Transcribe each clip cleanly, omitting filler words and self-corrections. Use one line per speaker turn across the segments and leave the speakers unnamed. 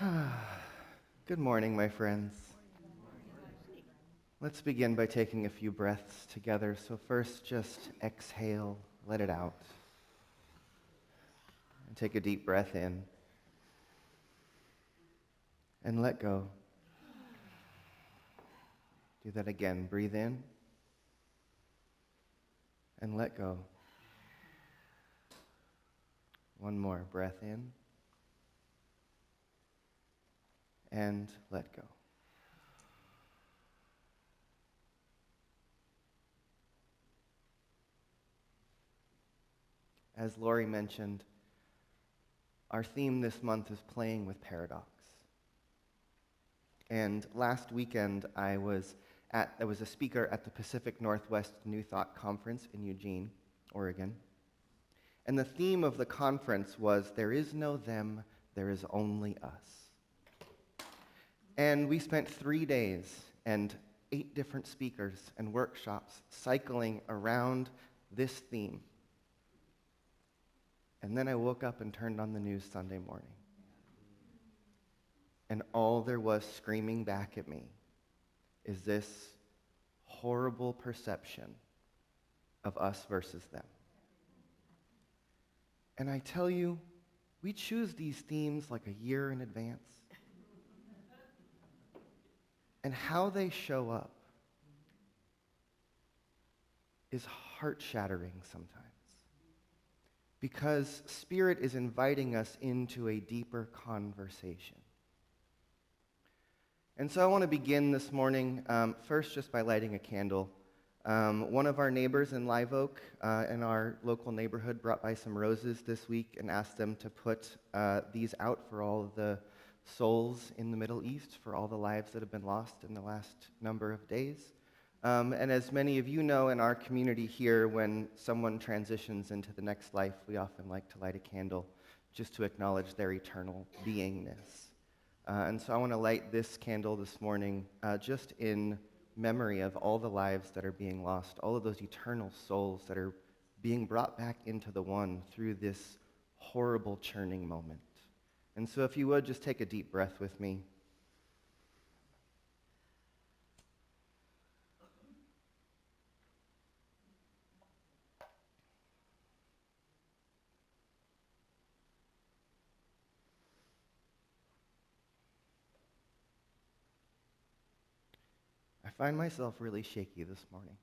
Good morning, my friends. Let's begin by taking a few breaths together. So first, just exhale, let it out. And take a deep breath in. And let go. Do that again. Breathe in. And let go. One more. Breath in. And let go. As Lori mentioned, our theme this month is playing with paradox. And last weekend, I was a speaker at the Pacific Northwest New Thought Conference in Eugene, Oregon. And the theme of the conference was, there is no them, there is only us. And we spent 3 days and 8 different speakers and workshops cycling around this theme. And then I woke up and turned on the news Sunday morning. And all there was screaming back at me is this horrible perception of us versus them. And I tell you, we choose these themes like a year in advance. And how they show up is heart-shattering sometimes. Because Spirit is inviting us into a deeper conversation. And so I want to begin this morning, first just by lighting a candle. One of our neighbors in Live Oak, in our local neighborhood, brought by some roses this week and asked them to put these out for all of the souls in the Middle East, for all the lives that have been lost in the last number of days. And as many of you know, in our community here, when someone transitions into the next life, we often like to light a candle just to acknowledge their eternal beingness. And so I want to light this candle this morning just in memory of all the lives that are being lost, all of those eternal souls that are being brought back into the one through this horrible churning moment. And so if you would, just take a deep breath with me. I find myself really shaky this morning.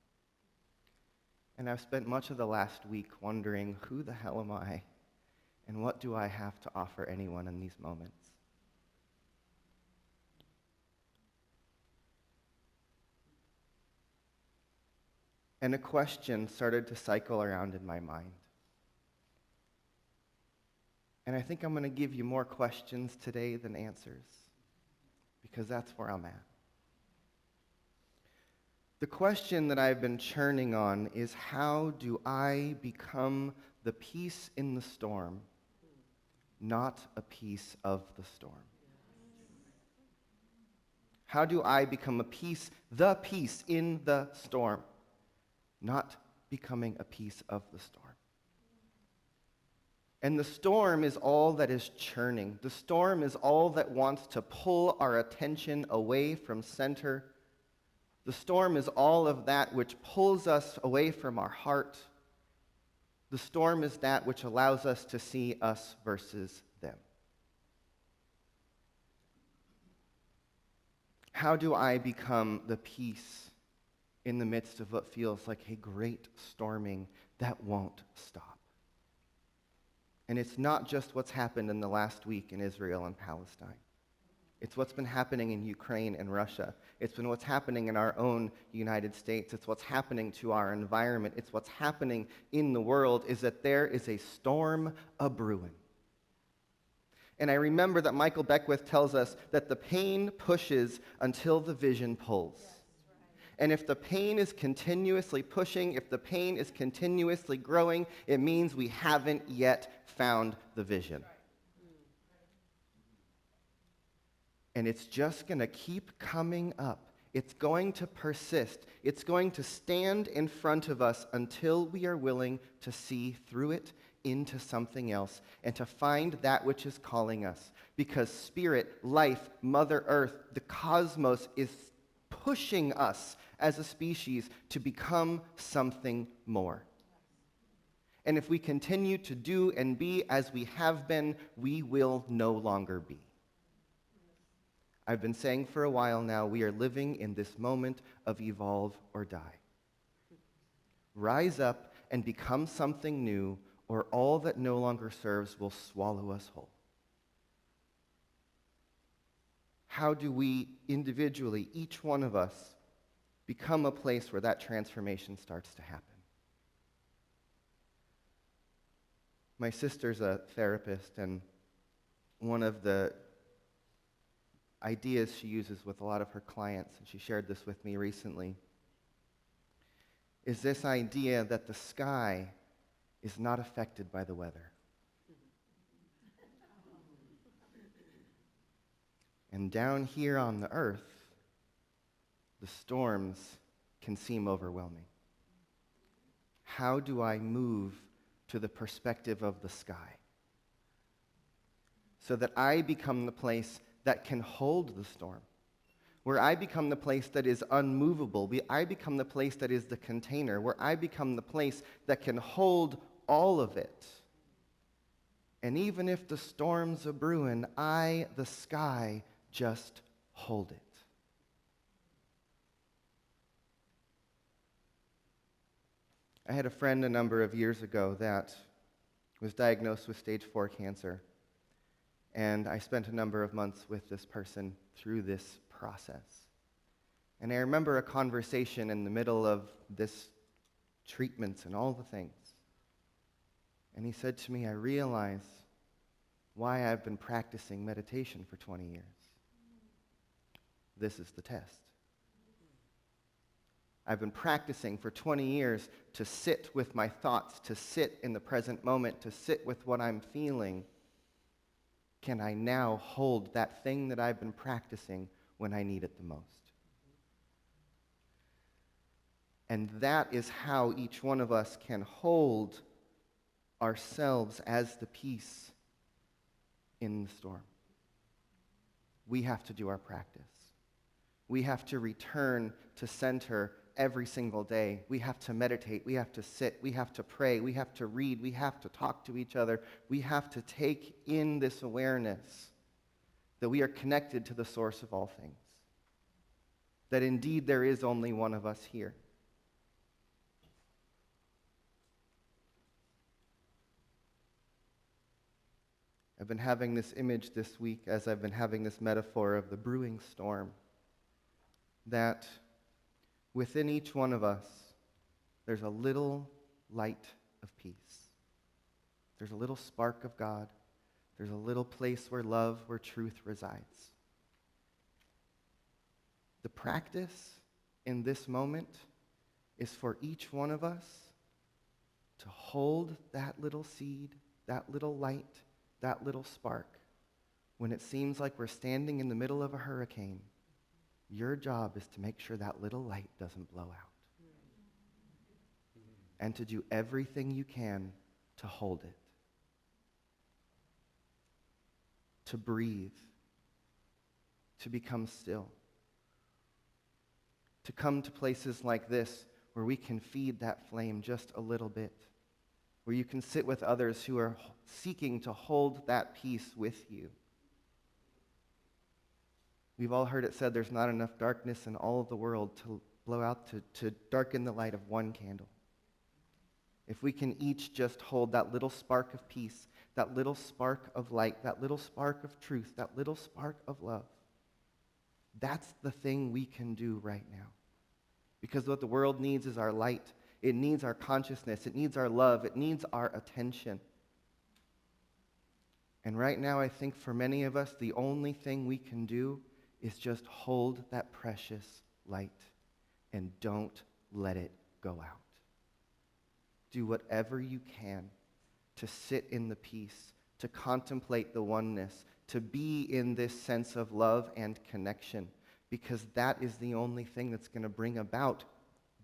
And I've spent much of the last week wondering, who the hell am I? And what do I have to offer anyone in these moments? And a question started to cycle around in my mind. And I think I'm going to give you more questions today than answers, because that's where I'm at. The question that I've been churning on is, how do I become the peace in the storm, not a piece of the storm? How do I become the peace in the storm, not becoming a piece of the storm? And the storm is all that is churning. The storm is all that wants to pull our attention away from center. The storm is all of that which pulls us away from our heart. The storm is that which allows us to see us versus them. How do I become the peace in the midst of what feels like a great storming that won't stop? And it's not just what's happened in the last week in Israel and Palestine. It's what's been happening in Ukraine and Russia. It's been what's happening in our own United States. It's what's happening to our environment. It's what's happening in the world, is that there is a storm a-brewing. And I remember that Michael Beckwith tells us that the pain pushes until the vision pulls. And if the pain is continuously pushing, if the pain is continuously growing, it means we haven't yet found the vision. And it's just going to keep coming up It's going to persist. It's going to stand in front of us until we are willing to see through it into something else and to find that which is calling us. Because spirit, life, Mother Earth, the cosmos is pushing us as a species to become something more. And if we continue to do and be as we have been, we will no longer be. I've been saying for a while now, we are living in this moment of evolve or die. Rise up and become something new, or all that no longer serves will swallow us whole. How do we individually, each one of us, become a place where that transformation starts to happen? My sister's a therapist, and one of the ideas she uses with a lot of her clients, and she shared this with me recently, is this idea that the sky is not affected by the weather. And down here on the earth, the storms can seem overwhelming. How do I move to the perspective of the sky so that I become the place that can hold the storm, where I become the place that is unmovable, I become the place that is the container, where I become the place that can hold all of it. And even if the storm's a brewin', I, the sky, just hold it. I had a friend a number of years ago that was diagnosed with stage 4 cancer. And I spent a number of months with this person through this process. And I remember a conversation in the middle of this treatments and all the things. And he said to me, I realize why I've been practicing meditation for 20 years. This is the test. I've been practicing for 20 years to sit with my thoughts, to sit in the present moment, to sit with what I'm feeling. Can I now hold that thing that I've been practicing when I need it the most? And that is how each one of us can hold ourselves as the peace in the storm. We have to do our practice. We have to return to center every single day. We have to meditate. We have to sit. We have to pray. We have to read. We have to talk to each other. We have to take in this awareness that we are connected to the source of all things. That indeed there is only one of us here. I've been having this image this week as I've been having this metaphor of the brewing storm, that within each one of us, there's a little light of peace. There's a little spark of God. There's a little place where love, where truth resides. The practice in this moment is for each one of us to hold that little seed, that little light, that little spark. When it seems like we're standing in the middle of a hurricane, your job is to make sure that little light doesn't blow out. And to do everything you can to hold it. To breathe. To become still. To come to places like this where we can feed that flame just a little bit. Where you can sit with others who are seeking to hold that peace with you. We've all heard it said there's not enough darkness in all of the world to blow out, to darken the light of one candle. If we can each just hold that little spark of peace, that little spark of light, that little spark of truth, that little spark of love, that's the thing we can do right now. Because what the world needs is our light. It needs our consciousness. It needs our love. It needs our attention. And right now, I think for many of us, the only thing we can do is just hold that precious light and don't let it go out. Do whatever you can to sit in the peace, to contemplate the oneness, to be in this sense of love and connection. because that is the only thing that's going to bring about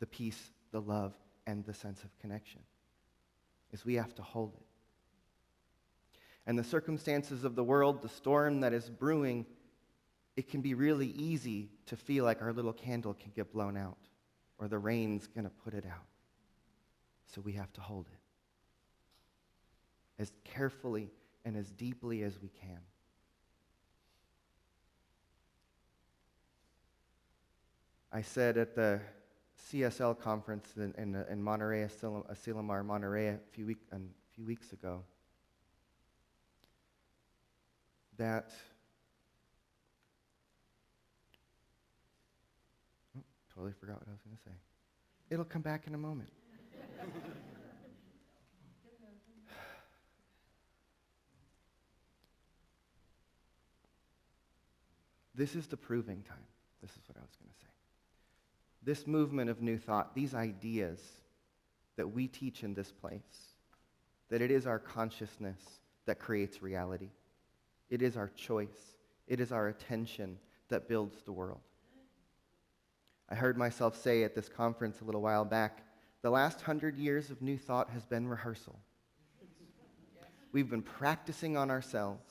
the peace, the love, and the sense of connection, is we have to hold it. And the circumstances of the world, the storm that is brewing, it can be really easy to feel like our little candle can get blown out, or the rain's going to put it out. So we have to hold it as carefully and as deeply as we can. I said at the CSL conference in Monterey, Asilomar, Monterey, a few weeks ago, that totally forgot what I was going to say. It'll come back in a moment. This is the proving time. This is what I was going to say. This movement of new thought, these ideas that we teach in this place, that it is our consciousness that creates reality. It is our choice. It is our attention that builds the world. I heard myself say at this conference a little while back, the last 100 years of new thought has been rehearsal. We've been practicing on ourselves.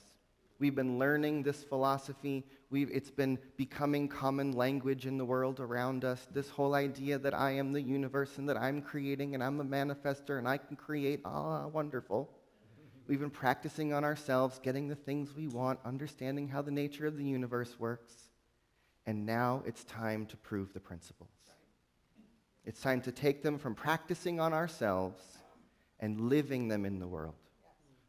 We've been learning this philosophy. It's been becoming common language in the world around us. This whole idea that I am the universe and that I'm creating and I'm a manifester and I can create, wonderful. We've been practicing on ourselves, getting the things we want, understanding how the nature of the universe works. And now it's time to prove the principles. It's time to take them from practicing on ourselves and living them in the world.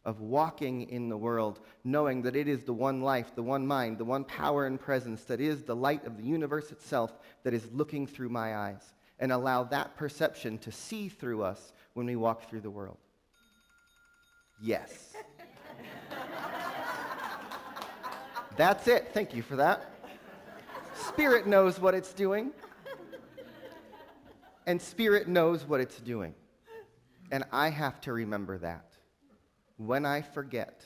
Of walking in the world, knowing that it is the one life, the one mind, the one power and presence that is the light of the universe itself that is looking through my eyes, and allow that perception to see through us when we walk through the world. Yes. That's it. Thank you for that. Spirit knows what it's doing. And Spirit knows what it's doing. And I have to remember that. When I forget,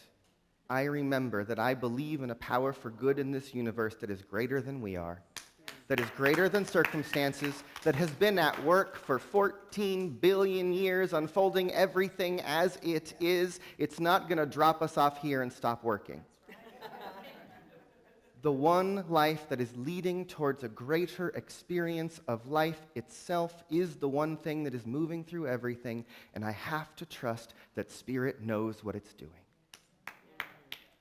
I remember that I believe in a power for good in this universe that is greater than we are, that is greater than circumstances, that has been at work for 14 billion years, unfolding everything as it is. It's not going to drop us off here and stop working. The one life that is leading towards a greater experience of life itself is the one thing that is moving through everything, and I have to trust that Spirit knows what it's doing.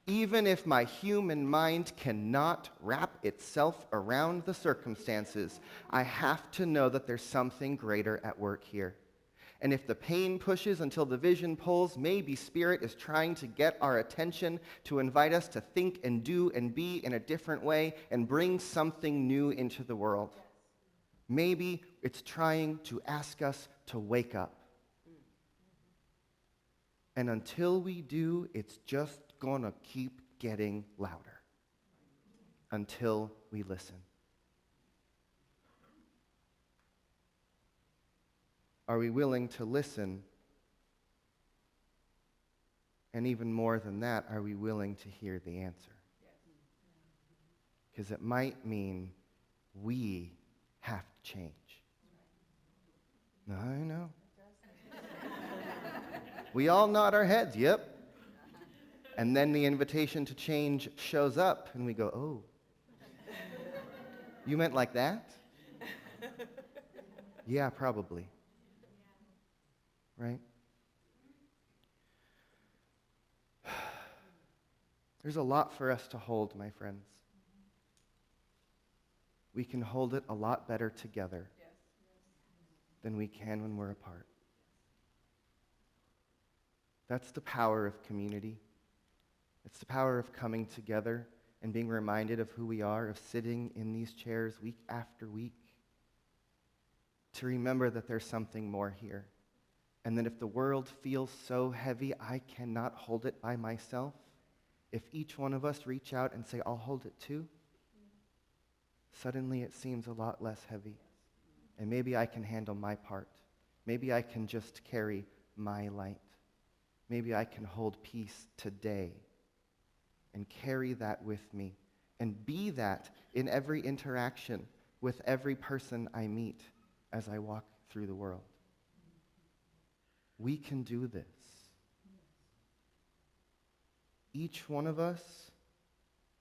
Even if my human mind cannot wrap itself around the circumstances, I have to know that there's something greater at work here. And if the pain pushes until the vision pulls, maybe Spirit is trying to get our attention to invite us to think and do and be in a different way and bring something new into the world. Maybe it's trying to ask us to wake up. And until we do, it's just going to keep getting louder until we listen. Are we willing to listen? And even more than that, are we willing to hear the answer? Because it might mean we have to change. I know. We all nod our heads, yep. And then the invitation to change shows up, and we go, oh. You meant like that? Yeah, probably. Right? There's a lot for us to hold, my friends. We can hold it a lot better together than we can when we're apart. That's the power of community. It's the power of coming together and being reminded of who we are, of sitting in these chairs week after week, to remember that there's something more here. And that if the world feels so heavy, I cannot hold it by myself. If each one of us reach out and say, I'll hold it too, suddenly it seems a lot less heavy. And maybe I can handle my part. Maybe I can just carry my light. Maybe I can hold peace today and carry that with me and be that in every interaction with every person I meet as I walk through the world. We can do this. Each one of us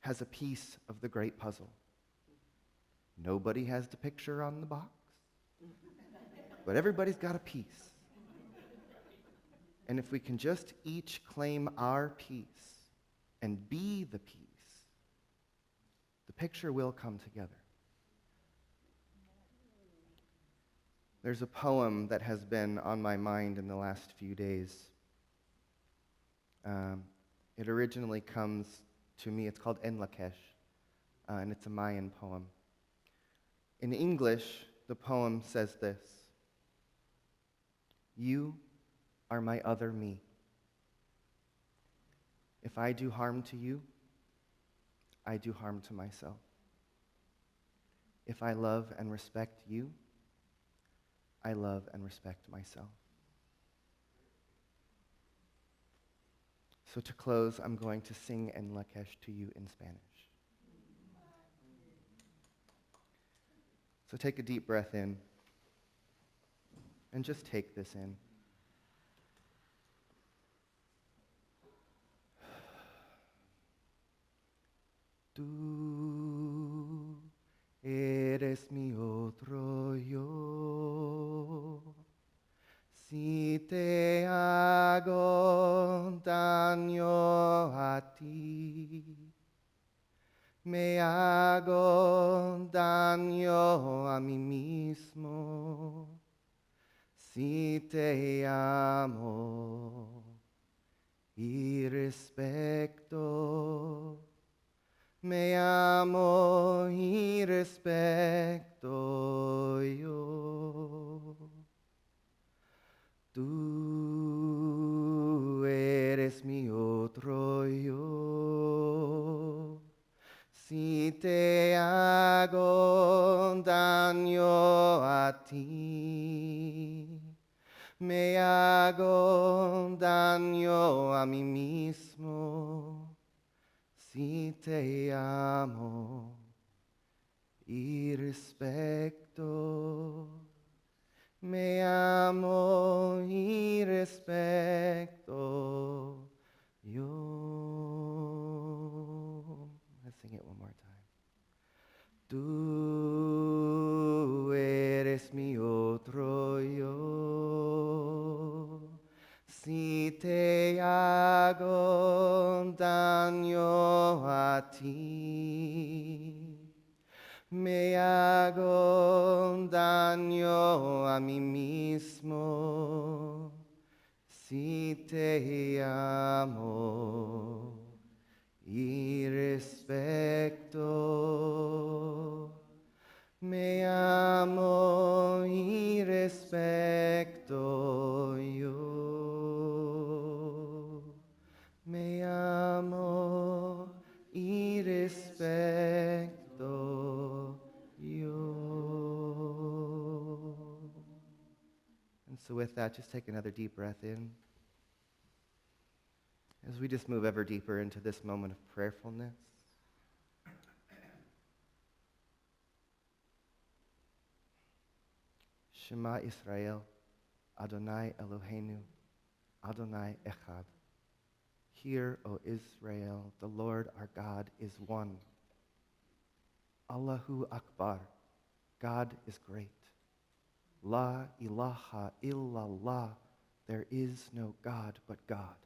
has a piece of the great puzzle. Nobody has the picture on the box, but everybody's got a piece. And if we can just each claim our piece and be the piece, the picture will come together. There's a poem that has been on my mind in the last few days. It originally comes to me, it's called En Lakesh, and it's a Mayan poem. In English, the poem says this: "You are my other me. If I do harm to you, I do harm to myself. If I love and respect you, I love and respect myself." So to close, I'm going to sing En Lakesh to you in Spanish. So take a deep breath in, and just take this in. Tú eres mi otro yo. Si te hago daño a ti, me hago daño a mí mismo. Si te amo y respeto, me amo y respeto yo. Tú eres mi otro yo. Si te hago daño a ti, me hago daño a mí mismo. Si te amo y respeto, me amo y respeto yo. Let's sing it one more time. Tú eres mi otro yo. Si te hago daño a ti, me hago daño a mí mismo. Si te amo y respeto, me amo y respeto yo. Me amo y respeto yo. And so with that, just take another deep breath in as we just move ever deeper into this moment of prayerfulness. Shema Israel, Adonai Eloheinu, Adonai Echad. Hear, O Israel, the Lord our God is one. Allahu Akbar, God is great. La ilaha illallah, there is no God but God.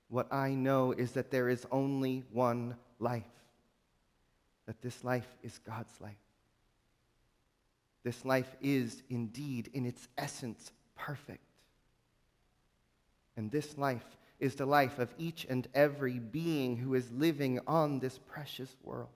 What I know is that there is only one life, that this life is God's life. This life is indeed, in its essence, perfect. And this life is the life of each and every being who is living on this precious world.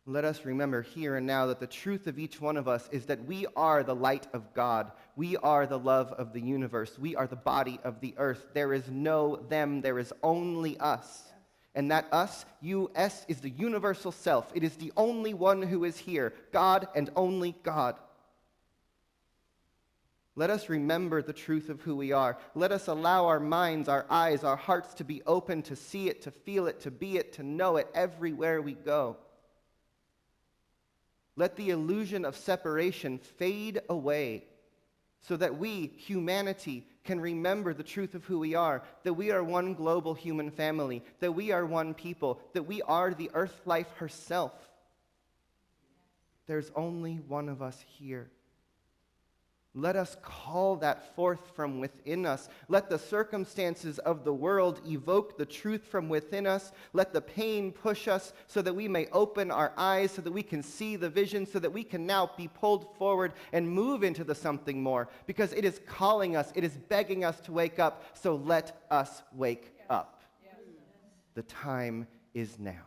Let us remember here and now that the truth of each one of us is that we are the light of God. We are the love of the universe. We are the body of the earth. There is no them. There is only us. And that us, U-S, is the universal self. It is the only one who is here, God and only God. Let us remember the truth of who we are. Let us allow our minds, our eyes, our hearts to be open to see it, to feel it, to be it, to know it everywhere we go. Let the illusion of separation fade away so that we, humanity, can remember the truth of who we are, that we are one global human family, that we are one people, that we are the earth life herself. There's only one of us here. Let us call that forth from within us. Let the circumstances of the world evoke the truth from within us. Let the pain push us so that we may open our eyes, so that we can see the vision, so that we can now be pulled forward and move into the something more. Because it is calling us, it is begging us to wake up, so let us wake up. Yes. The time is now.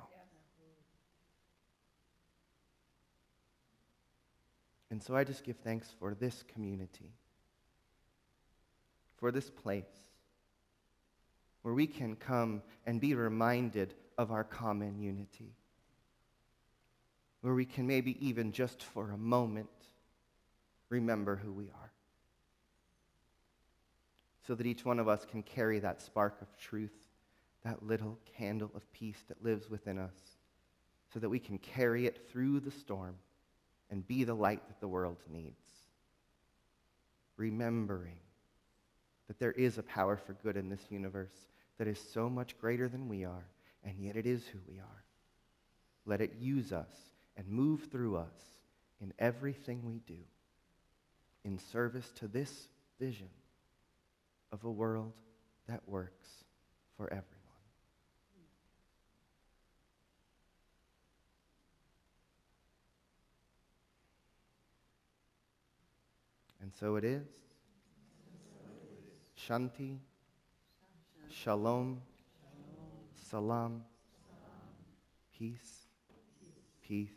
And so I just give thanks for this community, for this place, where we can come and be reminded of our common unity, where we can maybe even just for a moment remember who we are, so that each one of us can carry that spark of truth, that little candle of peace that lives within us, so that we can carry it through the storm and be the light that the world needs. Remembering that there is a power for good in this universe that is so much greater than we are, and yet it is who we are. Let it use us and move through us in everything we do in service to this vision of a world that works for everyone. And so it is. Shanti, Shalom, Salam, peace, peace.